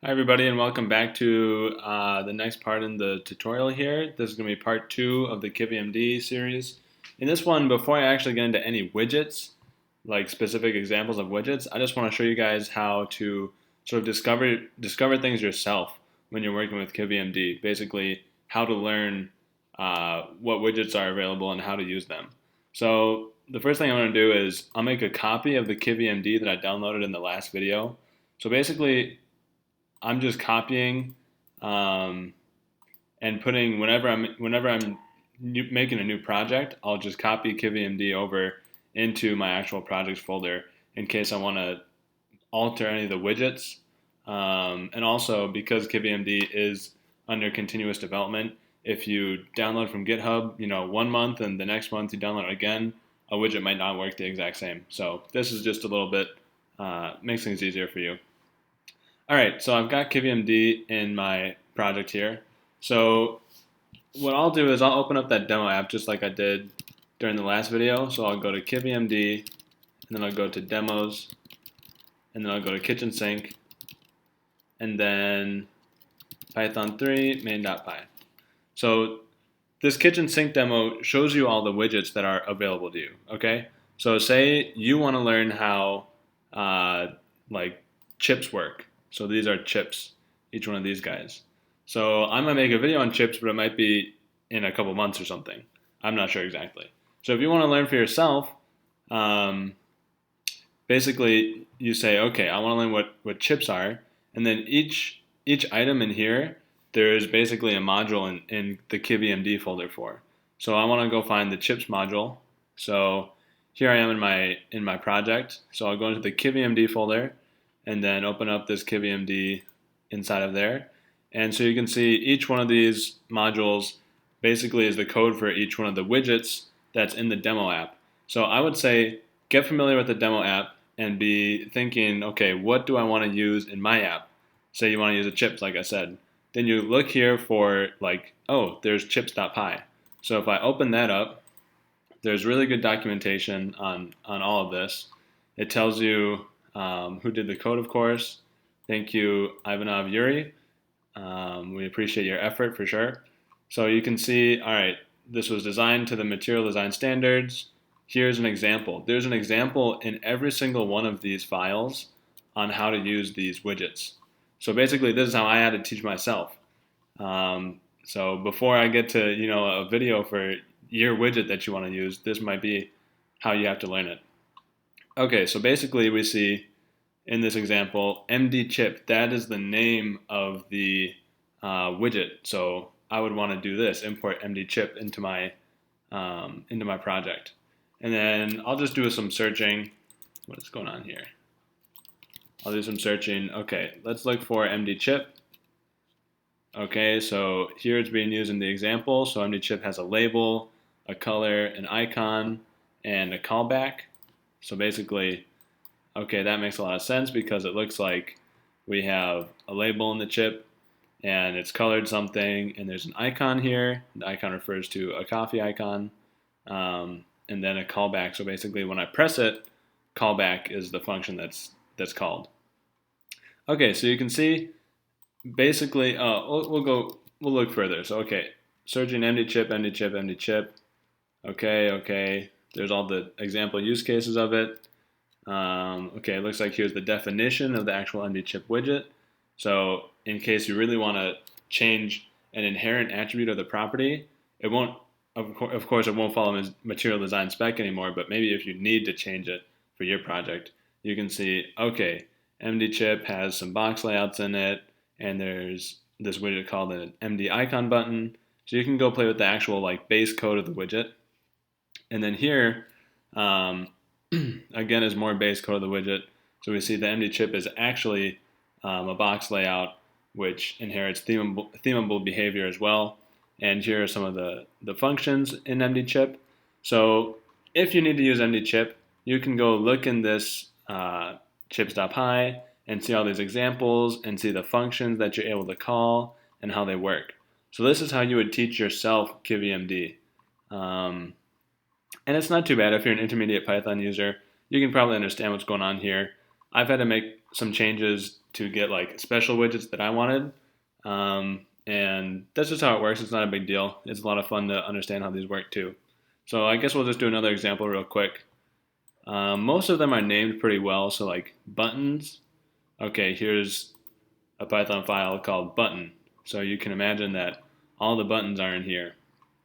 Hi everybody and welcome back to the next part in the tutorial here. This is going to be part 2 of the KivyMD series. In this one, before I actually get into any widgets, like specific examples of widgets, I just want to show you guys how to sort of discover things yourself when you're working with KivyMD. Basically, how to learn what widgets are available and how to use them. So the first thing I'm going to do is I'll make a copy of the KivyMD that I downloaded in the last video. So basically, I'm just copying um, and putting whenever I'm making a new project, I'll just copy KivyMD over into my actual projects folder in case I want to alter any of the widgets. And also because KivyMD is under continuous development, if you download from GitHub, 1 month and the next month you download it again, a widget might not work the exact same. So this is just a little bit makes things easier for you. All right, so I've got KivyMD in my project here. So what I'll do is I'll open up that demo app just like I did during the last video. So I'll go to KivyMD, and then I'll go to Demos, and then I'll go to Kitchen Sink, and then Python 3 main.py. So this Kitchen Sink demo shows you all the widgets that are available to you, okay? So say you want to learn how like chips work. So these are chips, each one of these guys. So I'm gonna make a video on chips, but it might be in a couple months or something. I'm not sure exactly. So if you want to learn for yourself, um, basically you say, okay, I want to learn what chips are, and then each item in here, there is basically a module in the KivyMD folder for. So I want to go find the chips module. So here I am in my project. So I'll go into the KivyMD folder and then open up this KivyMD inside of there. And so you can see each one of these modules basically is the code for each one of the widgets that's in the demo app. So I would say get familiar with the demo app and be thinking, okay, what do I want to use in my app? Say you want to use a chips, like I said. Then you look here for like, oh, there's chips.py. So if I open that up, there's really good documentation on all of this. It tells you who did the code, of course. Thank you, Ivanov Yuri. We appreciate your effort for sure. So you can see, all right, this was designed to the material design standards. Here's an example. There's an example in every single one of these files on how to use these widgets. So basically, this is how I had to teach myself. So before I get to a video for your widget that you want to use, this might be how you have to learn it. Okay, so basically we see in this example, MD chip, that is the name of the widget. So I would want to do this, import MD chip into my project. And then I'll just do some searching. What is going on here? I'll do some searching. Okay, let's look for MD chip. Okay, so here it's being used in the example. So MD chip has a label, a color, an icon, and a callback. So basically, okay, that makes a lot of sense because it looks like we have a label in the chip and it's colored something, and there's an icon here. The icon refers to a coffee icon, and then a callback. So basically, when I press it, callback is the function that's called. Okay, so you can see basically, we'll look further. So okay, searching MD chip, MD chip, MD chip. Okay. There's all the example use cases of it. Okay, it looks like here's the definition of the actual MD chip widget. So in case you really want to change an inherent attribute of the property, it won't, of course, it won't follow material design spec anymore, but maybe if you need to change it for your project, you can see, okay, MD chip has some box layouts in it, and there's this widget called an MD icon button. So you can go play with the actual like base code of the widget. And then here, again, is more base code of the widget. So we see the MD chip is actually a box layout which inherits themable behavior as well. And here are some of the functions in MD chip. So if you need to use MD chip, you can go look in this chips.py and see all these examples and see the functions that you're able to call and how they work. So this is how you would teach yourself KivyMD. And it's not too bad if you're an intermediate Python user. You can probably understand what's going on here. I've had to make some changes to get like special widgets that I wanted. And that's just how it works. It's not a big deal. It's a lot of fun to understand how these work too. So I guess we'll just do another example real quick. Most of them are named pretty well. So like buttons. Okay, here's a Python file called button. So you can imagine that all the buttons are in here.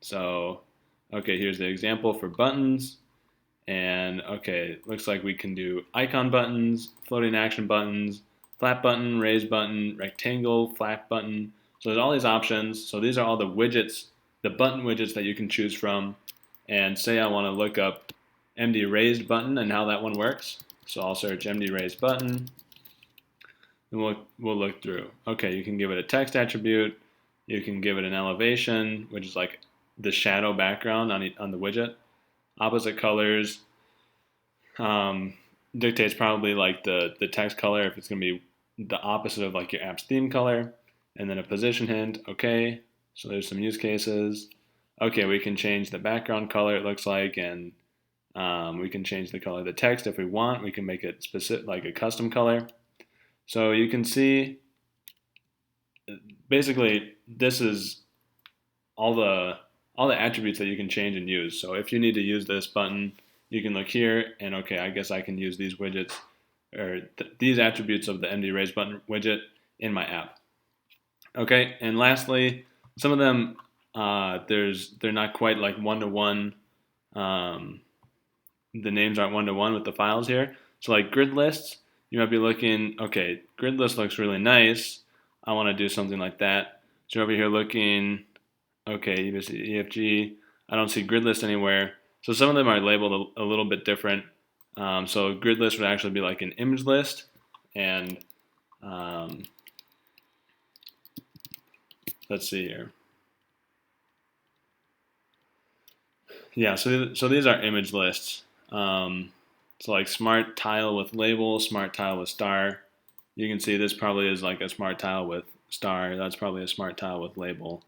So, okay, here's the example for buttons. And okay, looks like we can do icon buttons, floating action buttons, flat button, raise button, rectangle, flat button. So there's all these options. So these are all the widgets, the button widgets that you can choose from. And say I want to look up MD raised button and how that one works. So I'll search MD raised button, and we'll look through. Okay, you can give it a text attribute. You can give it an elevation, which is like the shadow background on the widget. Opposite colors dictates probably like the text color if it's going to be the opposite of like your app's theme color. And then a position hint. Okay, so there's some use cases. Okay, we can change the background color, it looks like, and we can change the color of the text if we want. We can make it specific, like a custom color. So you can see, basically, this is all the attributes that you can change and use. So if you need to use this button, you can look here, and okay, I guess I can use these widgets or these attributes of the MD raise button widget in my app. Okay, and lastly, some of them they're not quite like one-to-one. The names aren't one-to-one with the files here. So like grid lists, you might be looking, okay, grid list looks really nice. I want to do something like that. So you're over here looking, okay, EFG, I don't see grid list anywhere. So some of them are labeled a little bit different. So grid list would actually be like an image list. And let's see here. Yeah, so these are image lists. So like smart tile with label, smart tile with star. You can see this probably is like a smart tile with star. That's probably a smart tile with label.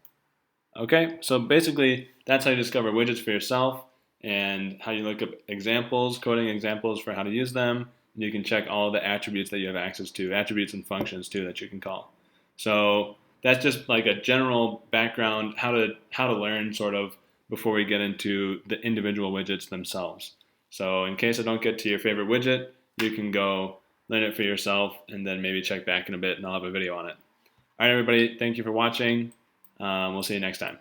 Okay, so basically that's how you discover widgets for yourself and how you look up examples, coding examples for how to use them. And you can check all the attributes that you have access to, attributes and functions too that you can call. So that's just like a general background, how to learn sort of before we get into the individual widgets themselves. So in case I don't get to your favorite widget, you can go learn it for yourself and then maybe check back in a bit and I'll have a video on it. All right, everybody, thank you for watching. We'll see you next time.